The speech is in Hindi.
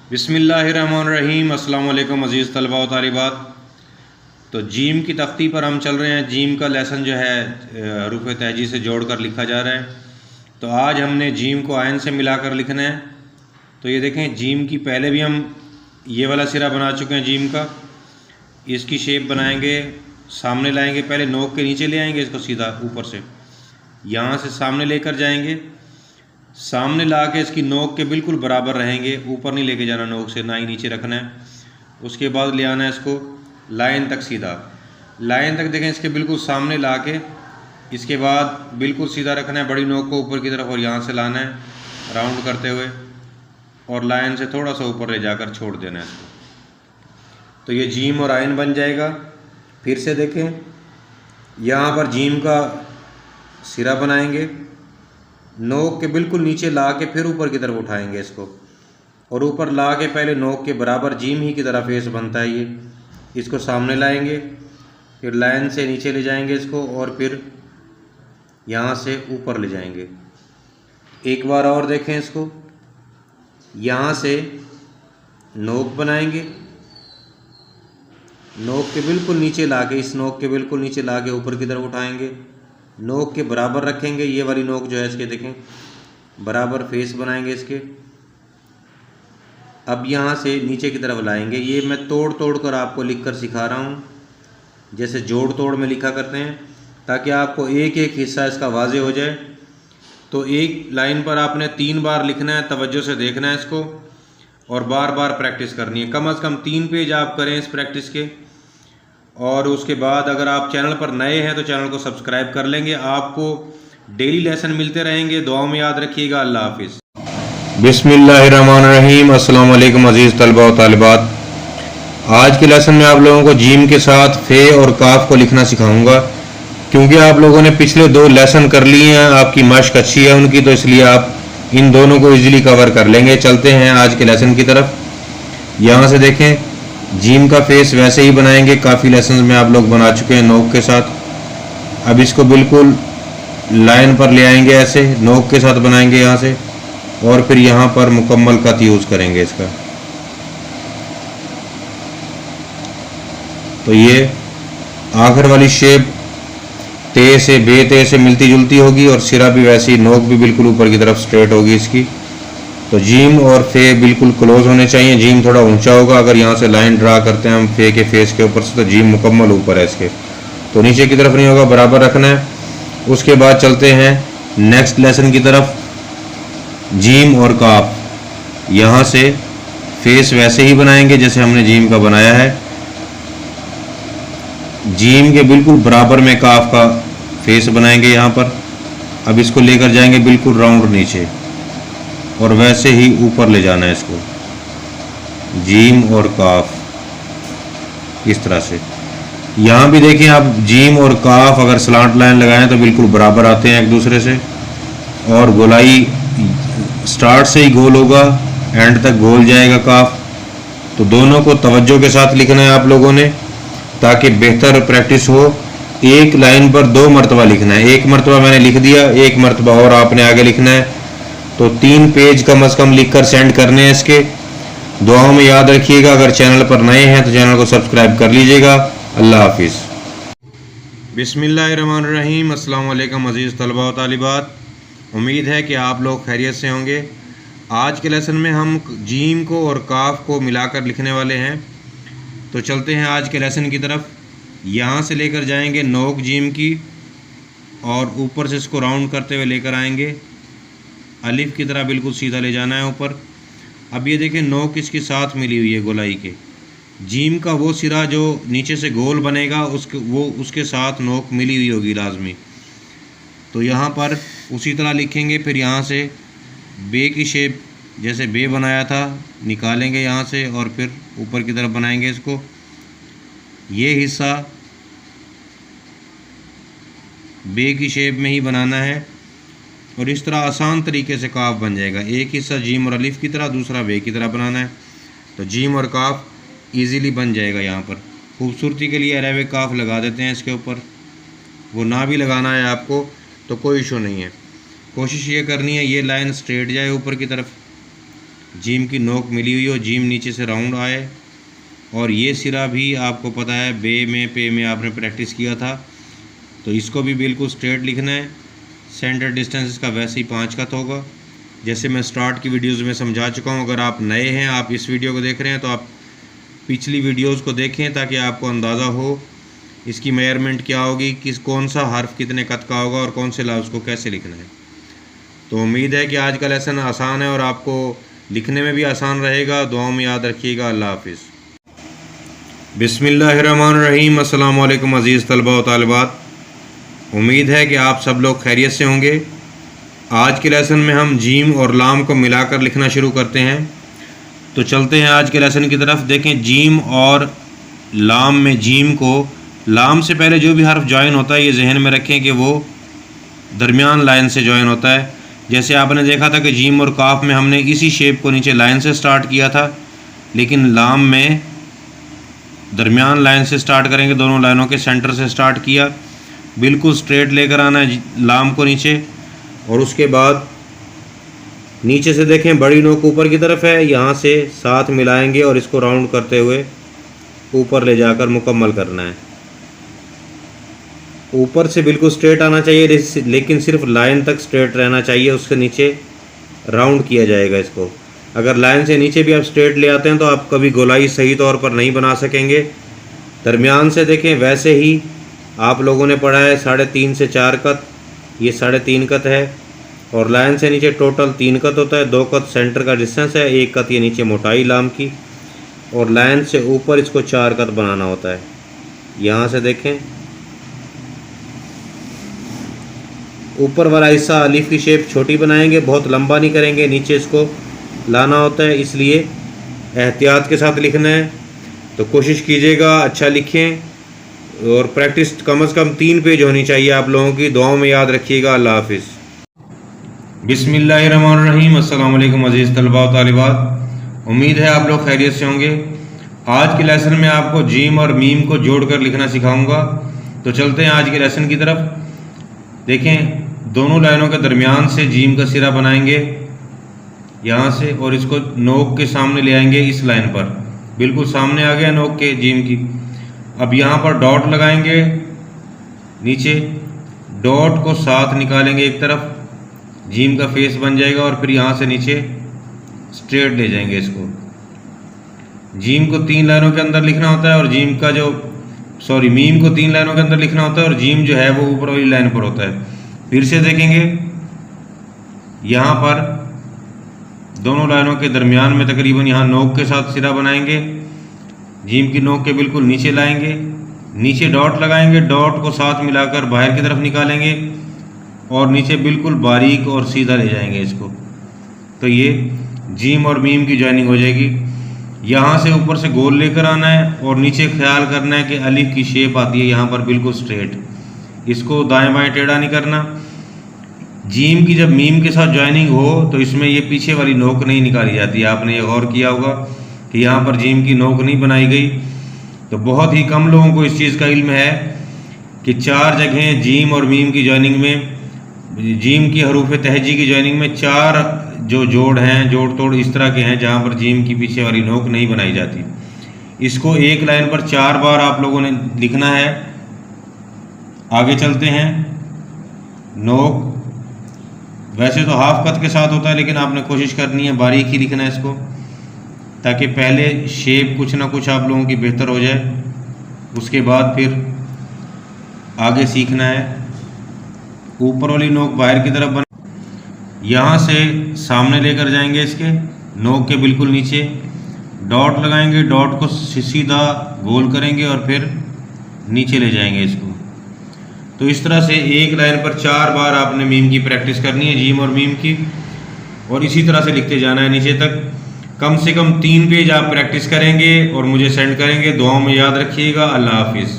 बिस्मिल्लाहिर्रहमानिर्रहीम। अस्सलाम वालेकुम अज़ीज़ तलबा व तालिबात। तो जीम की तख्ती पर हम चल रहे हैं। जीम का लेसन जो है हरूफ तहजी से जोड़ कर लिखा जा रहा है। तो आज हमने जीम को आयन से मिलाकर लिखना है। तो ये देखें, जीम की पहले भी हम ये वाला सिरा बना चुके हैं जीम का। इसकी शेप बनाएंगे, सामने लाएंगे, पहले नोक के नीचे ले आएंगे इसको सीधा ऊपर से, यहाँ से सामने लेकर जाएंगे। सामने ला के इसकी नोक के बिल्कुल बराबर रहेंगे, ऊपर नहीं लेके जाना नोक से, ना ही नीचे रखना है। उसके बाद ले आना है इसको लाइन तक, सीधा लाइन तक देखें, इसके बिल्कुल सामने ला के इसके बाद बिल्कुल सीधा रखना है बड़ी नोक को ऊपर की तरफ, और यहाँ से लाना है राउंड करते हुए और लाइन से थोड़ा सा ऊपर ले जाकर छोड़ देना है इसको। तो ये जीम और आयन बन जाएगा। फिर से देखें, यहाँ पर जीम का सिरा बनाएंगे, नोक के बिल्कुल नीचे ला के फिर ऊपर की तरफ उठाएंगे इसको, और ऊपर ला के पहले नोक के बराबर जीम ही की तरह फेस बनता है ये। इसको सामने लाएंगे, फिर लाइन से नीचे ले जाएंगे इसको, और फिर यहाँ से ऊपर ले जाएंगे। एक बार और देखें इसको, यहाँ से नोक बनाएंगे, नोक के बिल्कुल नीचे ला के, इस नोक के बिल्कुल नीचे ला के ऊपर की तरफ उठाएंगे, नोक के बराबर रखेंगे। ये वाली नोक जो है इसके देखें बराबर फेस बनाएंगे इसके। अब यहाँ से नीचे की तरफ लाएंगे। ये मैं तोड़ तोड़ कर आपको लिख कर सिखा रहा हूँ, जैसे जोड़ तोड़ में लिखा करते हैं, ताकि आपको एक एक हिस्सा इसका वाज़े हो जाए। तो एक लाइन पर आपने 3 बार लिखना है, तवज्जो से देखना है इसको, और बार बार प्रैक्टिस करनी है। कम से कम 3 पेज आप करें इस प्रैक्टिस के। और उसके बाद अगर आप चैनल पर नए हैं तो चैनल को सब्सक्राइब कर लेंगे। आपको डेली लेसन मिलते रहेंगे। दुआओं में याद रखिएगा। अल्लाह हाफिज़। बिस्मिल्लाहिर्रहमानिर्रहीम। अस्सलाम वालेकुम अज़ीज़ तलबा व तालिबात। आज के लेसन में आप लोगों को जीम के साथ फे और काफ को लिखना सिखाऊंगा, क्योंकि आप लोगों ने पिछले 2 लेसन कर लिए हैं, आपकी मश्क अच्छी है उनकी, तो इसलिए आप इन दोनों को इजीली कवर कर लेंगे। चलते हैं आज के लेसन की तरफ। यहाँ से देखें, जीम का फेस वैसे ही बनाएंगे, काफ़ी लेसन में आप लोग बना चुके हैं नोक के साथ। अब इसको बिल्कुल लाइन पर ले आएंगे, ऐसे नोक के साथ बनाएंगे यहाँ से, और फिर यहाँ पर मुकम्मल कत यूज़ करेंगे इसका। तो ये आखिर वाली शेप ते से बेते से मिलती जुलती होगी, और सिरा भी वैसे ही, नोक भी बिल्कुल ऊपर की तरफ स्ट्रेट होगी इसकी। तो जीम और फे बिल्कुल क्लोज होने चाहिए। जीम थोड़ा ऊंचा होगा, अगर यहाँ से लाइन ड्रा करते हैं हम फे के फेस के ऊपर से, तो जीम मुकम्मल ऊपर है इसके, तो नीचे की तरफ नहीं होगा, बराबर रखना है। उसके बाद चलते हैं नेक्स्ट लेसन की तरफ। जीम और काफ, यहाँ से फेस वैसे ही बनाएंगे जैसे हमने जीम का बनाया है। जीम के बिल्कुल बराबर में काफ का फेस बनाएंगे यहाँ पर। अब इसको लेकर जाएंगे बिल्कुल राउंड नीचे, और वैसे ही ऊपर ले जाना है इसको, जीम और काफ इस तरह से। यहाँ भी देखिए आप, जीम और काफ अगर स्लांट लाइन लगाएं तो बिल्कुल बराबर आते हैं एक दूसरे से, और गोलाई स्टार्ट से ही गोल होगा, एंड तक गोल जाएगा काफ। तो दोनों को तवज्जो के साथ लिखना है आप लोगों ने, ताकि बेहतर प्रैक्टिस हो। एक लाइन पर 2 मरतबा लिखना है। एक मरतबा मैंने लिख दिया, एक मरतबा और आपने आगे लिखना है। तो 3 पेज कम से कम लिखकर सेंड करने हैं इसके। दुआओं में याद रखिएगा। अगर चैनल पर नए हैं तो चैनल को सब्सक्राइब कर लीजिएगा। अल्लाह हाफिज़। बिस्मिल्लाहिर्रहमानिर्रहीम। अस्सलाम वालेकुम अज़ीज़ तलबा व तालिबात। उम्मीद है कि आप लोग खैरियत से होंगे। आज के लेसन में हम जीम को और काफ को मिलाकर लिखने वाले हैं। तो चलते हैं आज के लेसन की तरफ। यहाँ से लेकर जाएंगे नोक जीम की, और ऊपर से इसको राउंड करते हुए लेकर आएंगे, अलिफ की तरह बिल्कुल सीधा ले जाना है ऊपर। अब ये देखें, नोक इसके साथ मिली हुई है गोलाई के। जीम का वो सिरा जो नीचे से गोल बनेगा, उसके साथ नोक मिली हुई होगी लाजमी। तो यहाँ पर उसी तरह लिखेंगे। फिर यहाँ से बे की शेप, जैसे बे बनाया था, निकालेंगे यहाँ से, और फिर ऊपर की तरफ बनाएंगे इसको। ये हिस्सा बे की शेप में ही बनाना है, और इस तरह आसान तरीके से काफ बन जाएगा। एक हिस्सा जीम और अलिफ की तरह, दूसरा बे की तरह बनाना है, तो जीम और काफ इजीली बन जाएगा। यहाँ पर खूबसूरती के लिए अरेवे काफ लगा देते हैं इसके ऊपर। वो ना भी लगाना है आपको तो कोई इशू नहीं है। कोशिश ये करनी है ये लाइन स्ट्रेट जाए ऊपर की तरफ, जीम की नोक मिली हुई हो, जीम नीचे से राउंड आए। और ये सिरा भी आपको पता है बे में पे में आपने प्रैक्टिस किया था, तो इसको भी बिल्कुल स्ट्रेट लिखना है। सेंटर डिस्टेंस इसका वैसे ही 5 कत होगा, जैसे मैं स्टार्ट की वीडियोज़ में समझा चुका हूँ। अगर आप नए हैं, आप इस वीडियो को देख रहे हैं, तो आप पिछली वीडियोज़ को देखें ताकि आपको अंदाज़ा हो इसकी मेजरमेंट क्या होगी, कौन सा हर्फ कितने कत का होगा और कौन से लफ्ज़ को कैसे लिखना है। तो उम्मीद है कि आज का लेसन आसान है और आपको लिखने में भी आसान रहेगा। दुआओं में याद रखिएगा। अल्लाह हाफिज़। बिस्मिल्लाहिर्रहमानिर्रहीम। अस्सलाम वालेकुम अज़ीज़ तलबा व तालिबात। उम्मीद है कि आप सब लोग खैरियत से होंगे। आज के लेसन में हम जीम और लाम को मिलाकर लिखना शुरू करते हैं। तो चलते हैं आज के लेसन की तरफ। देखें, जीम और लाम में जीम को लाम से पहले जो भी हर्फ ज्वाइन होता है, ये जहन में रखें कि वो दरमियान लाइन से ज्वाइन होता है। जैसे आपने देखा था कि जीम और काफ में हमने इसी शेप को नीचे लाइन से स्टार्ट किया था, लेकिन लाम में दरमियान लाइन से स्टार्ट करेंगे। दोनों लाइनों के सेंटर से स्टार्ट किया, बिल्कुल स्ट्रेट लेकर आना है लाम को नीचे। और उसके बाद नीचे से देखें, बड़ी नोक ऊपर की तरफ है, यहाँ से साथ मिलाएंगे और इसको राउंड करते हुए ऊपर ले जाकर मुकम्मल करना है। ऊपर से बिल्कुल स्ट्रेट आना चाहिए, लेकिन सिर्फ लाइन तक स्ट्रेट रहना चाहिए, उसके नीचे राउंड किया जाएगा इसको। अगर लाइन से नीचे भी आप स्ट्रेट ले आते हैं तो आप कभी गोलाई सही तौर पर नहीं बना सकेंगे। दरमियान से देखें, वैसे ही आप लोगों ने पढ़ा है 3.5 से 4 कत, ये 3.5 कत है। और लाइन से नीचे टोटल 3 कत होता है। 2 कत सेंटर का डिस्टेंस है, 1 कत ये नीचे मोटाई लाम की, और लाइन से ऊपर इसको 4 कत बनाना होता है। यहाँ से देखें, ऊपर वाला हिस्सा अलिफ की शेप छोटी बनाएंगे, बहुत लंबा नहीं करेंगे, नीचे इसको लाना होता है, इसलिए एहतियात के साथ लिखना है। तो कोशिश कीजिएगा अच्छा लिखें और प्रैक्टिस कम से कम 3 पेज होनी चाहिए आप लोगों की। दुआओं में याद रखिएगा। अल्लाह हाफिज़। बिस्मिल्लाहिर्रहमानिर्रहीम। अस्सलाम वालेकुम अज़ीज़ तलबा व तालिबात। उम्मीद है आप लोग खैरियत से होंगे। आज के लेसन में आपको जीम और मीम को जोड़कर लिखना सिखाऊंगा। तो चलते हैं आज के लेसन की तरफ। देखें, दोनों लाइनों के दरमियान से जीम का सिरा बनाएंगे यहाँ से, और इसको नोक के सामने ले आएंगे इस लाइन पर। बिल्कुल सामने आ गया नोक के जीम की। अब यहाँ पर डॉट लगाएंगे नीचे, डॉट को साथ निकालेंगे एक तरफ, जीम का फेस बन जाएगा। और फिर यहाँ से नीचे स्ट्रेट ले जाएंगे इसको। जीम को 3 लाइनों के अंदर लिखना होता है, और मीम को 3 लाइनों के अंदर लिखना होता है, और जीम जो है वो ऊपर वाली लाइन पर होता है। फिर से देखेंगे, यहाँ पर दोनों लाइनों के दरमियान में तकरीबन यहाँ नोक के साथ सिरा बनाएंगे, जीम की नोक के बिल्कुल नीचे लाएंगे, नीचे डॉट लगाएंगे, डॉट को साथ मिलाकर बाहर की तरफ निकालेंगे और नीचे बिल्कुल बारीक और सीधा ले जाएंगे इसको। तो ये जीम और मीम की जॉइनिंग हो जाएगी। यहाँ से ऊपर से गोल लेकर आना है और नीचे ख्याल करना है कि अलिफ की शेप आती है यहाँ पर बिल्कुल स्ट्रेट, इसको दाएं बाएं टेढ़ा नहीं करना। जीम की जब मीम के साथ ज्वाइनिंग हो तो इसमें ये पीछे वाली नोक नहीं निकाली जाती। आपने ये गौर किया होगा कि यहाँ पर जीम की नोक नहीं बनाई गई। तो बहुत ही कम लोगों को इस चीज़ का इल्म है कि 4 जगहें जीम और मीम की ज्वाइनिंग में, जीम की हरूफ तहजी की ज्वाइनिंग में 4 जो जोड़ हैं, जोड़ तोड़ इस तरह के हैं जहाँ पर जीम की पीछे वाली नोक नहीं बनाई जाती। इसको एक लाइन पर 4 बार आप लोगों ने लिखना है। आगे चलते हैं। नोक वैसे तो हाफ कत के साथ होता है, लेकिन आपने कोशिश करनी है बारीक ही लिखना है इसको, ताकि पहले शेप कुछ ना कुछ आप लोगों की बेहतर हो जाए। उसके बाद फिर आगे सीखना है। ऊपर वाली नोक बाहर की तरफ यहाँ से सामने लेकर जाएंगे, इसके नोक के बिल्कुल नीचे डॉट लगाएंगे, डॉट को सीधा गोल करेंगे और फिर नीचे ले जाएंगे इसको। तो इस तरह से एक लाइन पर 4 बार आपने मीम की प्रैक्टिस करनी है, जीम और मीम की, और इसी तरह से लिखते जाना है नीचे तक। कम से कम 3 पेज आप प्रैक्टिस करेंगे और मुझे सेंड करेंगे। दुआओं में याद रखिएगा। अल्लाह हाफिज़।